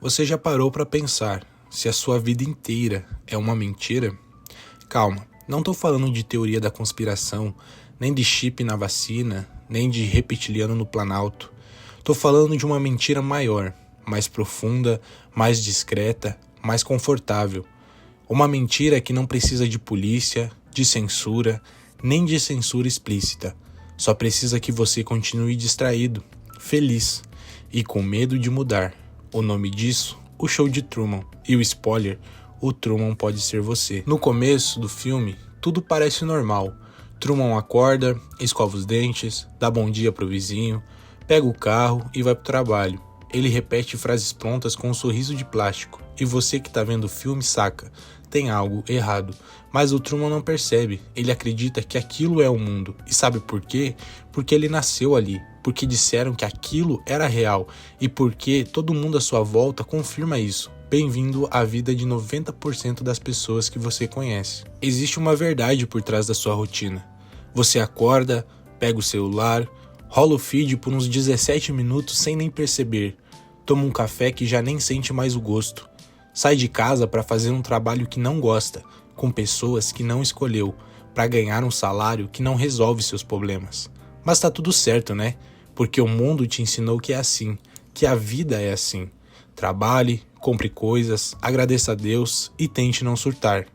Você já parou para pensar se a sua vida inteira é uma mentira? Calma, não tô falando de teoria da conspiração, nem de chip na vacina, nem de reptiliano no Planalto. Tô falando de uma mentira maior, mais profunda, mais discreta, mais confortável. Uma mentira que não precisa de polícia, de censura, nem de censura explícita. Só precisa que você continue distraído, feliz e com medo de mudar. O nome disso, o Show de Truman. E o spoiler, o Truman pode ser você. No começo do filme, tudo parece normal. Truman acorda, escova os dentes, dá bom dia pro vizinho, pega o carro e vai pro trabalho. Ele repete frases prontas com um sorriso de plástico. E você que tá vendo o filme saca, tem algo errado. Mas o Truman não percebe, ele acredita que aquilo é o mundo. E sabe por quê? Porque ele nasceu ali, porque disseram que aquilo era real e porque todo mundo à sua volta confirma isso. Bem-vindo à vida de 90% das pessoas que você conhece. Existe uma verdade por trás da sua rotina. Você acorda, pega o celular, rola o feed por uns 17 minutos sem nem perceber. Toma um café que já nem sente mais o gosto. Sai de casa para fazer um trabalho que não gosta, com pessoas que não escolheu, para ganhar um salário que não resolve seus problemas. Mas tá tudo certo, né? Porque o mundo te ensinou que é assim, que a vida é assim. Trabalhe, compre coisas, agradeça a Deus e tente não surtar.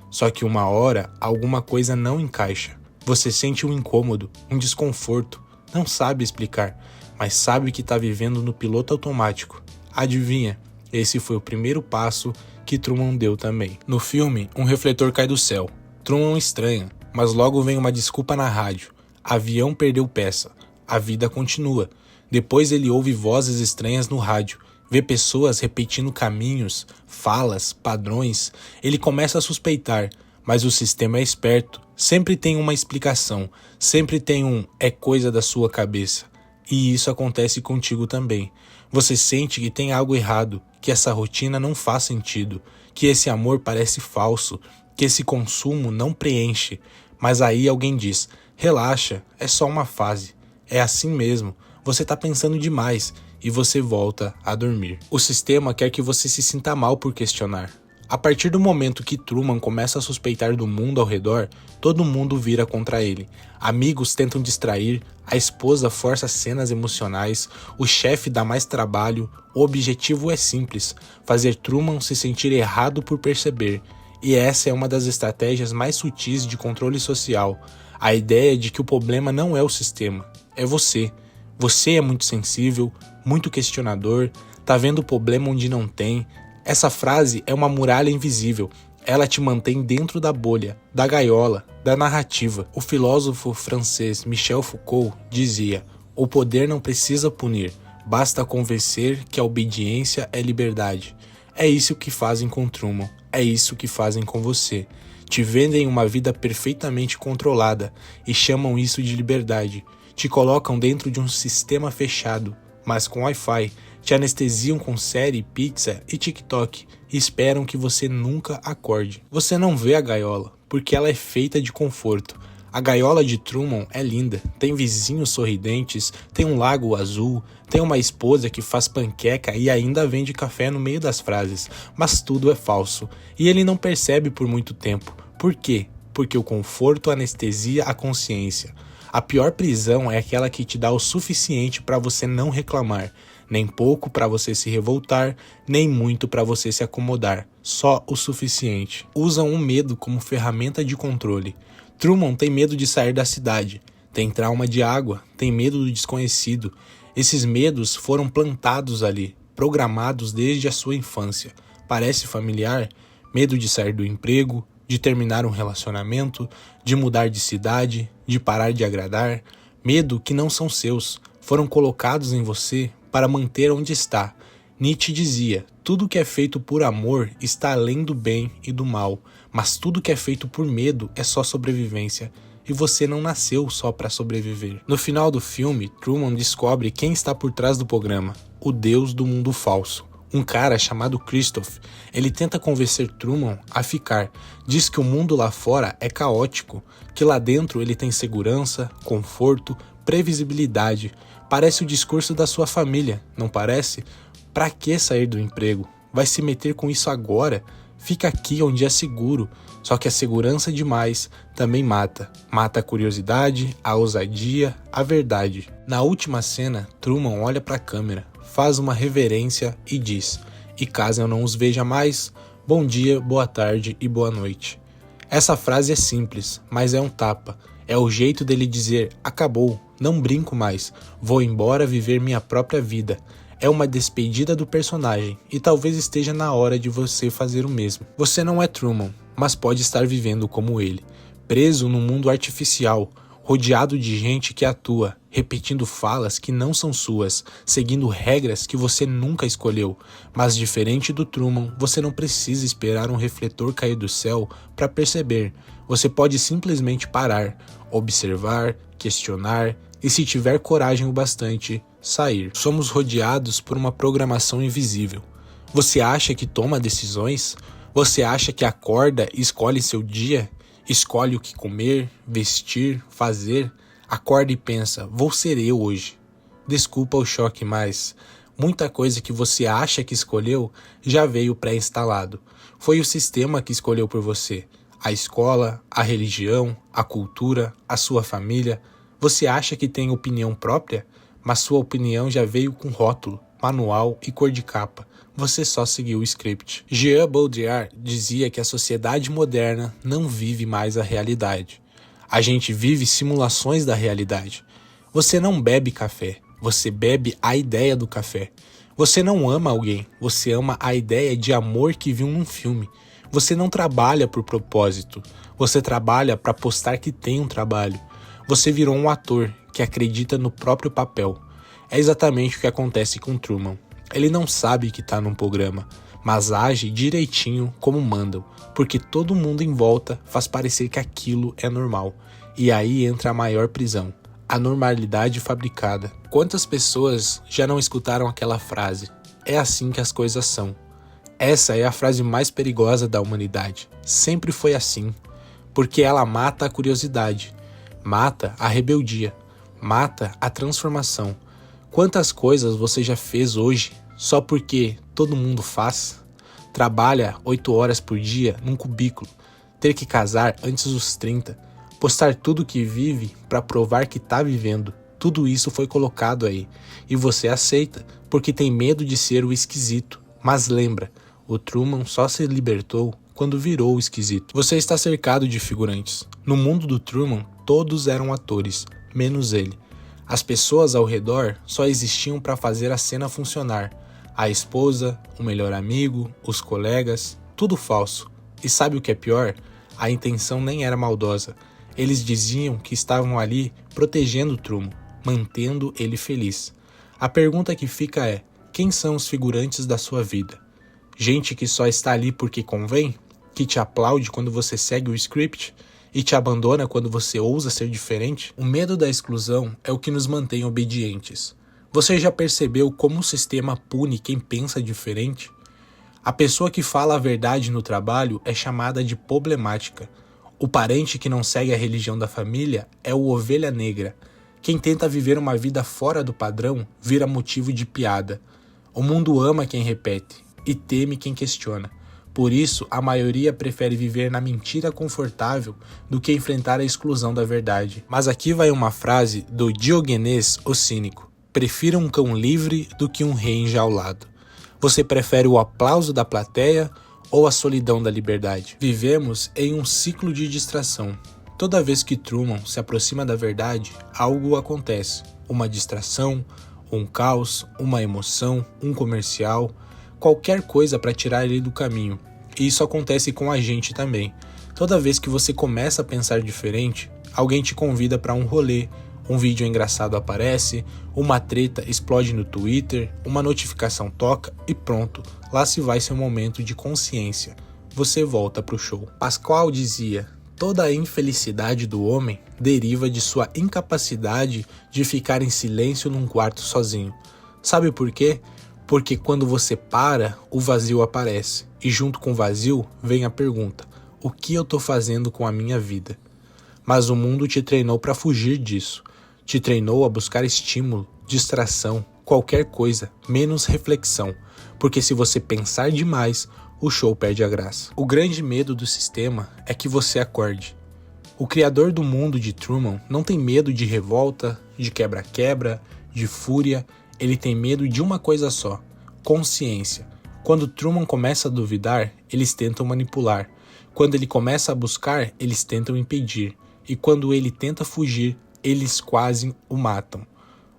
Só que uma hora, alguma coisa não encaixa. Você sente um incômodo, um desconforto, não sabe explicar, mas sabe que tá vivendo no piloto automático. Adivinha? Esse foi o primeiro passo que Truman deu também. No filme, um refletor cai do céu. Truman estranha, mas logo vem uma desculpa na rádio. Avião perdeu peça. A vida continua. Depois ele ouve vozes estranhas no rádio. Vê pessoas repetindo caminhos, falas, padrões. Ele começa a suspeitar, mas o sistema é esperto. Sempre tem uma explicação. Sempre tem é coisa da sua cabeça. E isso acontece contigo também. Você sente que tem algo errado, que essa rotina não faz sentido, que esse amor parece falso, que esse consumo não preenche. Mas aí alguém diz, relaxa, é só uma fase. É assim mesmo, você tá pensando demais e você volta a dormir. O sistema quer que você se sinta mal por questionar. A partir do momento que Truman começa a suspeitar do mundo ao redor, todo mundo vira contra ele. Amigos tentam distrair, a esposa força cenas emocionais, o chefe dá mais trabalho. O objetivo é simples, fazer Truman se sentir errado por perceber. E essa é uma das estratégias mais sutis de controle social. A ideia de que o problema não é o sistema, é você. Você é muito sensível, muito questionador, tá vendo o problema onde não tem. Essa frase é uma muralha invisível. Ela te mantém dentro da bolha, da gaiola, da narrativa. O filósofo francês Michel Foucault dizia: o poder não precisa punir, basta convencer que a obediência é liberdade. É isso que fazem com Truman, é isso que fazem com você. Te vendem uma vida perfeitamente controlada e chamam isso de liberdade. Te colocam dentro de um sistema fechado, mas com Wi-Fi. Te anestesiam com série, pizza e TikTok e esperam que você nunca acorde. Você não vê a gaiola, porque ela é feita de conforto. A gaiola de Truman é linda, tem vizinhos sorridentes, tem um lago azul, tem uma esposa que faz panqueca e ainda vende café no meio das frases, mas tudo é falso. E ele não percebe por muito tempo. Por quê? Porque o conforto anestesia a consciência. A pior prisão é aquela que te dá o suficiente para você não reclamar, nem pouco para você se revoltar, nem muito para você se acomodar, só o suficiente. Usam o medo como ferramenta de controle. Truman tem medo de sair da cidade, tem trauma de água, tem medo do desconhecido. Esses medos foram plantados ali, programados desde a sua infância. Parece familiar? Medo de sair do emprego, de terminar um relacionamento, de mudar de cidade, de parar de agradar. Medo que não são seus, foram colocados em você para manter onde está. Nietzsche dizia, tudo que é feito por amor está além do bem e do mal, mas tudo que é feito por medo é só sobrevivência. E você não nasceu só para sobreviver. No final do filme, Truman descobre quem está por trás do programa, o Deus do mundo falso. Um cara chamado Christoph. Ele tenta convencer Truman a ficar. Diz que o mundo lá fora é caótico, que lá dentro ele tem segurança, conforto, previsibilidade. Parece o discurso da sua família, não parece? Pra que sair do emprego? Vai se meter com isso agora? Fica aqui onde é seguro. Só que a segurança demais também mata. Mata a curiosidade, a ousadia, a verdade. Na última cena, Truman olha pra câmera, faz uma reverência e diz: "E caso eu não os veja mais, bom dia, boa tarde e boa noite." Essa frase é simples, mas é um tapa. É o jeito dele dizer: acabou, não brinco mais, vou embora viver minha própria vida. É uma despedida do personagem e talvez esteja na hora de você fazer o mesmo. Você não é Truman, mas pode estar vivendo como ele, preso num mundo artificial, rodeado de gente que atua, repetindo falas que não são suas, seguindo regras que você nunca escolheu. Mas diferente do Truman, você não precisa esperar um refletor cair do céu para perceber. Você pode simplesmente parar, observar, questionar e, se tiver coragem o bastante, sair. Somos rodeados por uma programação invisível. Você acha que toma decisões? Você acha que acorda e escolhe seu dia? Escolhe o que comer, vestir, fazer? Acorda e pensa: vou ser eu hoje. Desculpa o choque, mas muita coisa que você acha que escolheu já veio pré-instalado. Foi o sistema que escolheu por você. A escola, a religião, a cultura, a sua família. Você acha que tem opinião própria? Mas sua opinião já veio com rótulo, manual e cor de capa. Você só seguiu o script. Jean Baudrillard dizia que a sociedade moderna não vive mais a realidade. A gente vive simulações da realidade. Você não bebe café, você bebe a ideia do café. Você não ama alguém, você ama a ideia de amor que viu num filme. Você não trabalha por propósito, você trabalha para postar que tem um trabalho. Você virou um ator que acredita no próprio papel. É exatamente o que acontece com Truman. Ele não sabe que está num programa, mas age direitinho como mandam, porque todo mundo em volta faz parecer que aquilo é normal. E aí entra a maior prisão, a normalidade fabricada. Quantas pessoas já não escutaram aquela frase? É assim que as coisas são. Essa é a frase mais perigosa da humanidade. Sempre foi assim, porque ela mata a curiosidade, mata a rebeldia, mata a transformação. Quantas coisas você já fez hoje só porque todo mundo faz? Trabalha 8 horas por dia num cubículo, ter que casar antes dos 30, postar tudo que vive para provar que tá vivendo. Tudo isso foi colocado aí e você aceita porque tem medo de ser o esquisito. Mas lembra, o Truman só se libertou quando virou o esquisito. Você está cercado de figurantes. No mundo do Truman, todos eram atores, menos ele. As pessoas ao redor só existiam para fazer a cena funcionar. A esposa, o melhor amigo, os colegas, tudo falso. E sabe o que é pior? A intenção nem era maldosa. Eles diziam que estavam ali protegendo o Truman, mantendo ele feliz. A pergunta que fica é: quem são os figurantes da sua vida? Gente que só está ali porque convém? Que te aplaude quando você segue o script? E te abandona quando você ousa ser diferente? O medo da exclusão é o que nos mantém obedientes. Você já percebeu como o sistema pune quem pensa diferente? A pessoa que fala a verdade no trabalho é chamada de problemática. O parente que não segue a religião da família é o ovelha negra. Quem tenta viver uma vida fora do padrão vira motivo de piada. O mundo ama quem repete e teme quem questiona. Por isso, a maioria prefere viver na mentira confortável do que enfrentar a exclusão da verdade. Mas aqui vai uma frase do Diógenes o Cínico: prefira um cão livre do que um rei enjaulado. Você prefere o aplauso da plateia ou a solidão da liberdade? Vivemos em um ciclo de distração. Toda vez que Truman se aproxima da verdade, algo acontece. Uma distração, um caos, uma emoção, um comercial, qualquer coisa para tirar ele do caminho. E isso acontece com a gente também. Toda vez que você começa a pensar diferente, alguém te convida para um rolê, um vídeo engraçado aparece, uma treta explode no Twitter, uma notificação toca e pronto, lá se vai seu momento de consciência. Você volta pro show. Pascal dizia: toda a infelicidade do homem deriva de sua incapacidade de ficar em silêncio num quarto sozinho. Sabe por quê? Porque quando você para, o vazio aparece. E junto com o vazio vem a pergunta: o que eu tô fazendo com a minha vida? Mas o mundo te treinou para fugir disso. Te treinou a buscar estímulo, distração, qualquer coisa, menos reflexão. porque se você pensar demais, o show perde a graça. O grande medo do sistema é que você acorde. O criador do mundo de Truman não tem medo de revolta, de quebra-quebra, de fúria, ele tem medo de uma coisa só: consciência. Quando Truman começa a duvidar, eles tentam manipular. Quando ele começa a buscar, eles tentam impedir. E quando ele tenta fugir, eles quase o matam.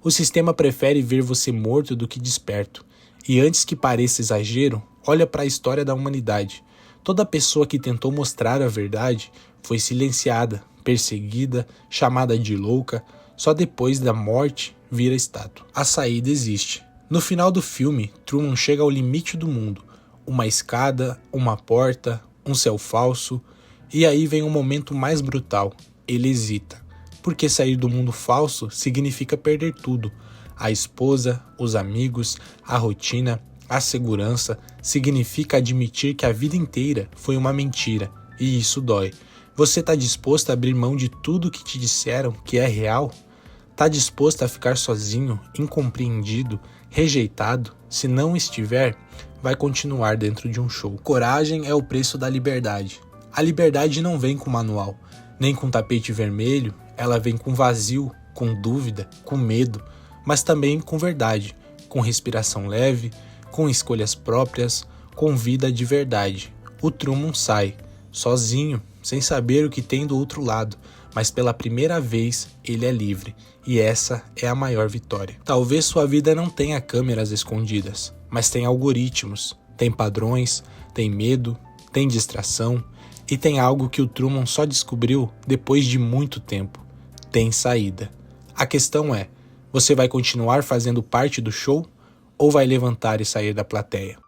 O sistema prefere ver você morto do que desperto. E antes que pareça exagero, olha para a história da humanidade. Toda pessoa que tentou mostrar a verdade foi silenciada, perseguida, chamada de louca. Só depois da morte vira estátua. A saída existe. No final do filme, Truman chega ao limite do mundo. Uma escada, uma porta, um céu falso. E aí vem um momento mais brutal. Ele hesita. Porque sair do mundo falso significa perder tudo. A esposa, os amigos, a rotina, a segurança. Significa admitir que a vida inteira foi uma mentira. E isso dói. Você está disposto a abrir mão de tudo que te disseram que é real? Está disposto a ficar sozinho, incompreendido, rejeitado? Se não estiver, vai continuar dentro de um show. Coragem é o preço da liberdade. A liberdade não vem com manual, nem com tapete vermelho, ela vem com vazio, com dúvida, com medo, mas também com verdade, com respiração leve, com escolhas próprias, com vida de verdade. O Truman sai, sozinho, sem saber o que tem do outro lado, mas pela primeira vez ele é livre, e essa é a maior vitória. Talvez sua vida não tenha câmeras escondidas, mas tem algoritmos, tem padrões, tem medo, tem distração, e tem algo que o Truman só descobriu depois de muito tempo: tem saída. A questão é, você vai continuar fazendo parte do show ou vai levantar e sair da plateia?